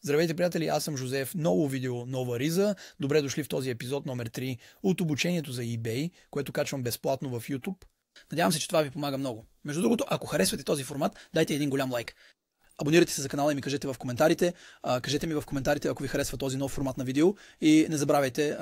Здравейте, приятели, аз съм Жозеф, ново видео, нова риза. Добре дошли в този епизод номер 3 от обучението за eBay, което качвам безплатно в YouTube. Надявам се, че това ви помага много. Между другото, ако харесвате този формат, дайте един голям лайк. Абонирайте се за канала и ми кажете в коментарите. Кажете ми в коментарите, ако ви харесва този нов формат на видео. И не забравяйте,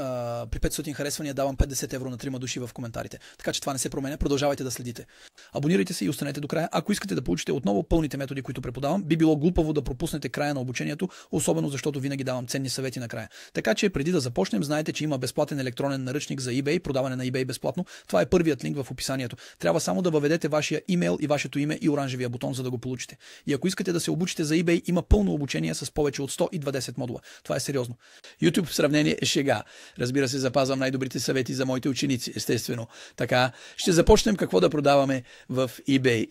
при 500 харесвания давам 50 евро на 3 души в коментарите. Така че това не се променя. Продължавайте да следите. Абонирайте се и останете до края. Ако искате да получите отново пълните методи, които преподавам, би било глупаво да пропуснете края на обучението, особено защото винаги давам ценни съвети накрая. Така че преди да започнем, знаете, че има безплатен електронен наръчник за eBay, продаване на eBay безплатно. Това е първият линк в описанието. Трябва само да въведете вашия имейл и вашето име и оранжевия бутон, за да го получите. И ако искате да се обучите за eBay, има пълно обучение с повече от 120 модула. Това е сериозно. YouTube в сравнение е шега. Разбира се, запазвам най-добрите съвети за моите ученици, естествено. Така, ще започнем какво да продаваме в eBay.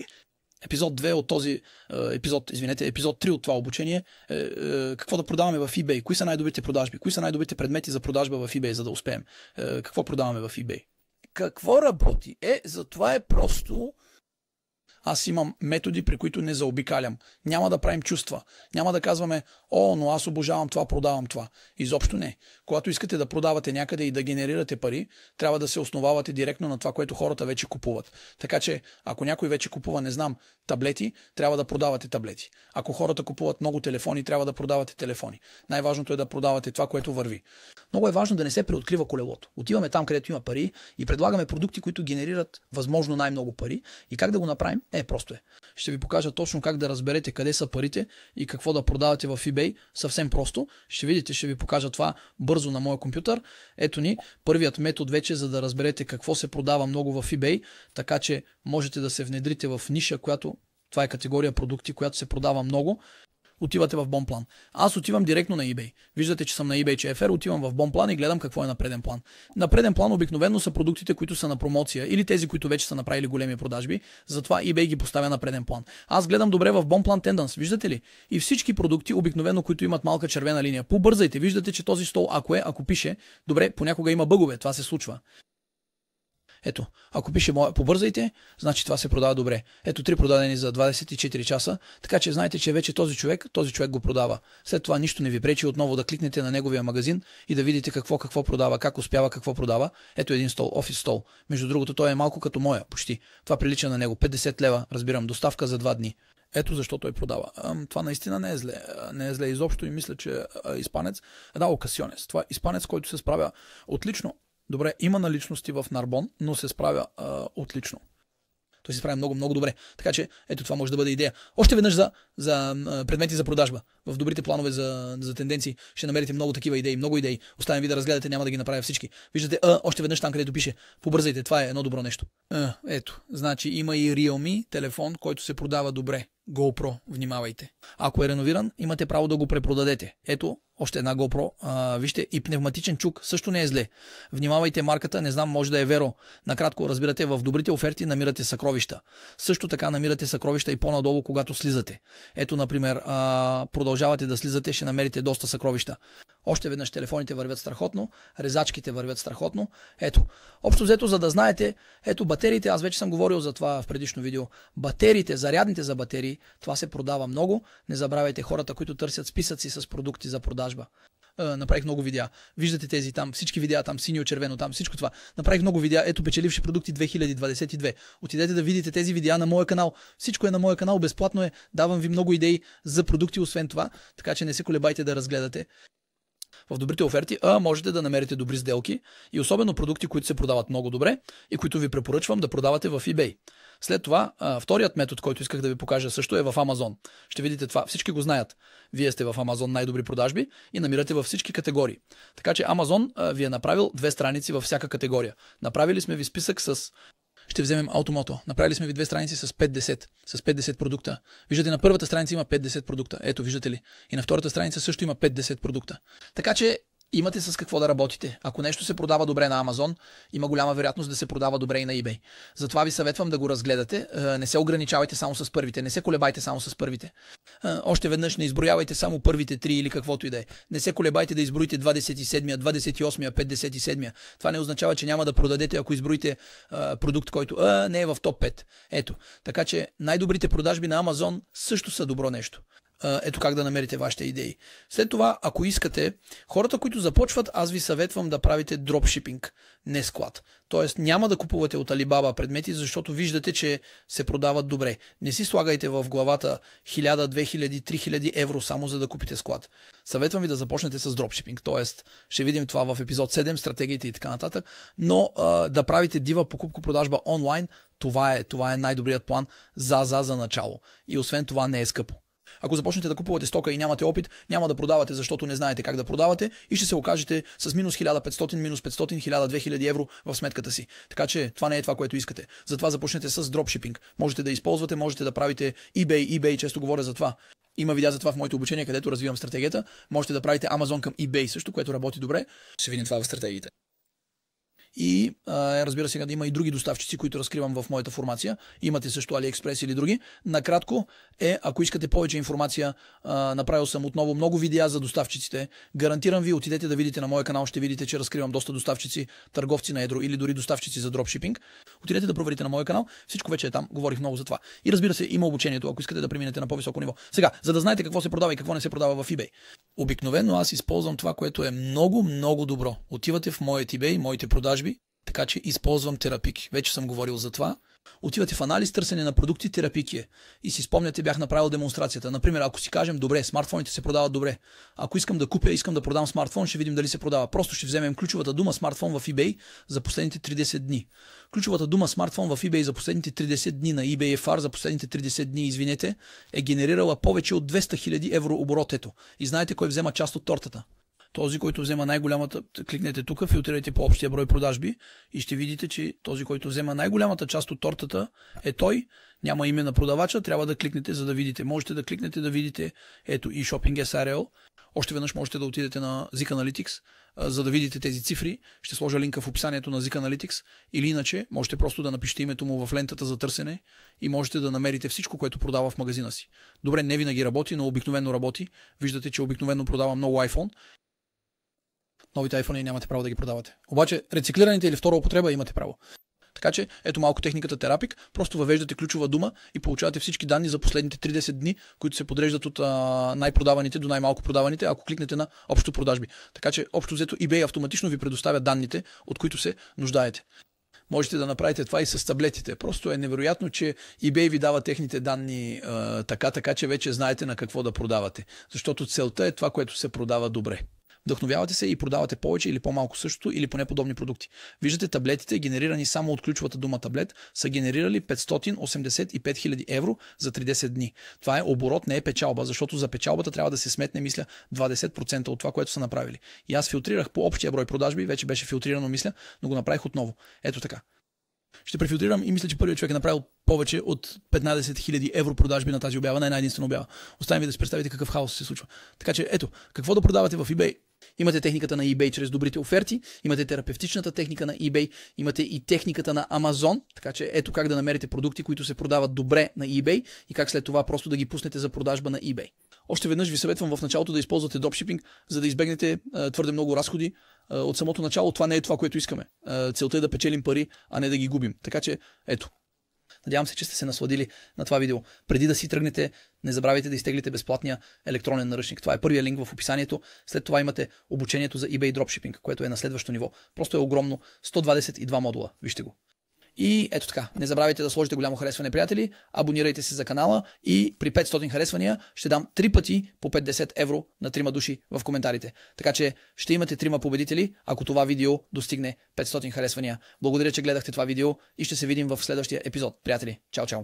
Епизод 2 от този епизод 3 от това обучение. Какво да продаваме в eBay? Кои са най-добрите продажби? Кои са най-добрите предмети за продажба в eBay, за да успеем? Какво продаваме в eBay? Какво работи? Затова е просто. Аз имам методи, при които не заобикалям. Няма да правим чувства. Няма да казваме, но аз обожавам това, продавам това. Изобщо не. Когато искате да продавате някъде и да генерирате пари, трябва да се основавате директно на това, което хората вече купуват. Така че, ако някой вече купува, не знам, таблети, трябва да продавате таблети. Ако хората купуват много телефони, трябва да продавате телефони. Най-важното е да продавате това, което върви. Много е важно да не се преоткрива колелото. Отиваме там, където има пари и предлагаме продукти, които генерират възможно най-много пари. И как да го направим? Просто е. Ще ви покажа точно как да разберете къде са парите и какво да продавате в eBay. Съвсем просто. Ще видите, ще ви покажа това бързо на моя компютър. Ето ни, първият метод вече, за да разберете какво се продава много в eBay, така че можете да се внедрите в ниша, която това е категория продукти, която се продава много. Отивате в Бонплан. Аз отивам директно на eBay. Виждате, че съм на eBay CFR, отивам в Бонплан и гледам какво е на преден план. На преден план обикновено са продуктите, които са на промоция или тези, които вече са направили големи продажби. Затова eBay ги поставя на преден план. Аз гледам добре в Бонплан Tendance, виждате ли? И всички продукти, обикновено, които имат малка червена линия. Побързайте, виждате, че този стол, ако пише, добре, понякога има бъгове, това се случва. Ето, ако пише побързайте, значи това се продава добре. Ето 3 продадени за 24 часа, така че знаете, че вече този човек го продава. След това нищо не ви пречи отново да кликнете на неговия магазин и да видите какво продава, как успява, какво продава. Ето един стол, офис стол. Между другото, той е малко като моя, почти. Това прилича на него. 50 лева, разбирам, доставка за 2 дни. Ето защо той продава. Това наистина не е зле. Не е зле изобщо и мисля, че испанец е дал окасионес. Това е испанец, който се справя отлично. Добре, има наличности в Нарбон, но се справя отлично. Той се справя много, много добре. Така че, ето това може да бъде идея. Още веднъж за предмети за продажба. В добрите планове за тенденции ще намерите много такива идеи, много идеи. Оставям ви да разгледате, няма да ги направя всички. Виждате, още веднъж там, където пише. Побързайте, това е едно добро нещо. Ето, значи има и Realme телефон, който се продава добре. GoPro, внимавайте. Ако е реновиран, имате право да го препродадете. Ето, още една GoPro. Вижте, и пневматичен чук също не е зле. Внимавайте марката, не знам, може да е Vero. Накратко, разбирате, в добрите оферти намирате съкровища. Също така намирате съкровища и по-надолу, когато слизате. Ето, например, продължавате да слизате, ще намерите доста съкровища. Още веднъж телефоните вървят страхотно, резачките вървят страхотно. Ето, общо взето, за да знаете, ето батериите, аз вече съм говорил за това в предишно видео. Батериите, зарядните за батерии, това се продава много. Не забравяйте хората, които търсят списъци с продукти за продажба. Направих много видеа. Виждате тези там, всички видеа там, синьо, червено там, всичко това. Направих много видеа. Ето печеливши продукти 2022. Отидете да видите тези видеа на моя канал. Всичко е на моя канал, безплатно е. Давам ви много идеи за продукти, освен това. Така че не се колебайте да разгледате. В добрите оферти, можете да намерите добри сделки и особено продукти, които се продават много добре и които ви препоръчвам да продавате в eBay. След това, вторият метод, който исках да ви покажа също е в Amazon. Ще видите това, всички го знаят. Вие сте в Amazon най-добри продажби и намирате във всички категории. Така че Amazon ви е направил 2 страници във всяка категория. Направили сме ви списък с... Ще вземем Automото. Направили сме ви 2 страници с 50 продукта. Виждате, на първата страница има 50 продукта. Ето, виждате ли? И на втората страница също има 50 продукта. Така че имате с какво да работите. Ако нещо се продава добре на Amazon, има голяма вероятност да се продава добре и на eBay. Затова ви съветвам да го разгледате. Не се ограничавайте само с първите. Не се колебайте само с първите. Още веднъж не изброявайте само първите 3 или каквото и да е. Не се колебайте да изброите 27-я, 28-я, 57-я. Това не означава, че няма да продадете, ако изброите продукт, който не е в топ 5. Ето. Така че най-добрите продажби на Amazon също са добро нещо. ето как да намерите вашите идеи. След това, ако искате, хората, които започват, аз ви съветвам да правите дропшипинг, не склад. Тоест няма да купувате от Alibaba предмети, защото виждате, че се продават добре. Не си слагайте в главата 1000, 2000, 3000 евро само за да купите склад. Съветвам ви да започнете с дропшипинг. Тоест, ще видим това в епизод 7, стратегиите и така нататък. Но да правите дива покупко-продажба онлайн, това е най-добрият план за начало. И освен това не е скъпо. Ако започнете да купувате стока и нямате опит, няма да продавате, защото не знаете как да продавате и ще се окажете с минус 1500, минус 500, 1000, 2000 евро в сметката си. Така че това не е това, което искате. Затова започнете с дропшипинг. Можете да използвате, можете да правите eBay, често говоря за това. Има видеа за това в моето обучение, където развивам стратегията. Можете да правите Amazon към eBay също, което работи добре. Ще видим това в стратегиите. И разбира се, да има и други доставчици, които разкривам в моята формация. Имате също AliExpress или други. Накратко ако искате повече информация, направил съм отново много видеа за доставчиците. Гарантирам ви, отидете да видите на моя канал, ще видите, че разкривам доста доставчици, търговци на едро или дори доставчици за дропшипинг. Отидете да проверите на моя канал, всичко вече е там, говорих много за това. И разбира се, има обучението, ако искате да преминете на по-високо ниво. Сега, за да знаете какво се продава и какво не се продава в eBay. Обикновено аз използвам това, което е много добро. Отивате в моят eBay, моите продажби, така че използвам терапики. Вече съм говорил за това. Отивате в анализ, търсене на продукти, терапики. И си спомняте, бях направил демонстрацията. Например, ако си кажем, добре, смартфоните се продават добре. Ако искам да купя, искам да продам смартфон, ще видим дали се продава. Просто ще вземем ключовата дума смартфон в eBay за последните 30 дни. Ключовата дума смартфон в eBay за последните 30 дни на eBay FR за последните 30 дни, извинете, е генерирала повече от 200 000 евро оборот. Ето. И знаете кой взема част от тортата? Този, който взема най-голямата, кликнете тук, филтрирайте по общия брой продажби и ще видите, че този, който взема най-голямата част от тортата е той. Няма име на продавача, трябва да кликнете, за да видите. Можете да кликнете да видите, ето и Shopping SRL. Още веднъж можете да отидете на Zik Analytics, за да видите тези цифри. Ще сложа линка в описанието на Zik Analytics. Или иначе, можете просто да напишете името му в лентата за търсене и можете да намерите всичко, което продава в магазина си. Добре, не винаги работи, но обикновено работи. Виждате, че обикновено продава много iPhone. Новите iPhone нямате право да ги продавате. Обаче рециклираните или втора употреба имате право. Така че, ето малко техниката терапик, просто въвеждате ключова дума и получавате всички данни за последните 30 дни, които се подреждат от най-продаваните до най-малко продаваните, ако кликнете на общо продажби. Така че, общо взето, eBay автоматично ви предоставя данните, от които се нуждаете. Можете да направите това и с таблетите. Просто е невероятно, че eBay ви дава техните данни така, че вече знаете на какво да продавате. Защото целта е това, което се продава добре. Вдъхновявате се и продавате повече или по-малко същото или поне подобни продукти. Виждате, таблетите, генерирани само от ключовата дума таблет, са генерирали 585 000 евро за 30 дни. Това е оборот, не е печалба, защото за печалбата трябва да се сметне, мисля, 20% от това, което са направили. И аз филтрирах по общия брой продажби, вече беше филтрирано, мисля, но го направих отново. Ето така. Ще префилтрирам и мисля, че първият човек е направил повече от 15 000 евро продажби на тази обява, на една единствена обява. Оставям ви да си представите какъв хаос се случва. Така че ето, какво да продавате в eBay? Имате техниката на eBay чрез добрите оферти, имате терапевтичната техника на eBay, имате и техниката на Amazon, така че ето как да намерите продукти, които се продават добре на eBay и как след това просто да ги пуснете за продажба на eBay. Още веднъж ви съветвам в началото да използвате дропшипинг, за да избегнете твърде много разходи. От самото начало това не е това, което искаме. Целта е да печелим пари, а не да ги губим. Така че ето. Надявам се, че сте се насладили на това видео. Преди да си тръгнете, не забравяйте да изтеглите безплатния електронен наръчник. Това е първият линк в описанието. След това имате обучението за eBay Dropshipping, което е на следващо ниво. Просто е огромно. 122 модула. Вижте го. И ето така, не забравяйте да сложите голямо харесване, приятели, абонирайте се за канала и при 500 харесвания ще дам 3 пъти по 50 евро на 3 души в коментарите. Така че ще имате 3 победители, ако това видео достигне 500 харесвания. Благодаря, че гледахте това видео и ще се видим в следващия епизод. Приятели, чао!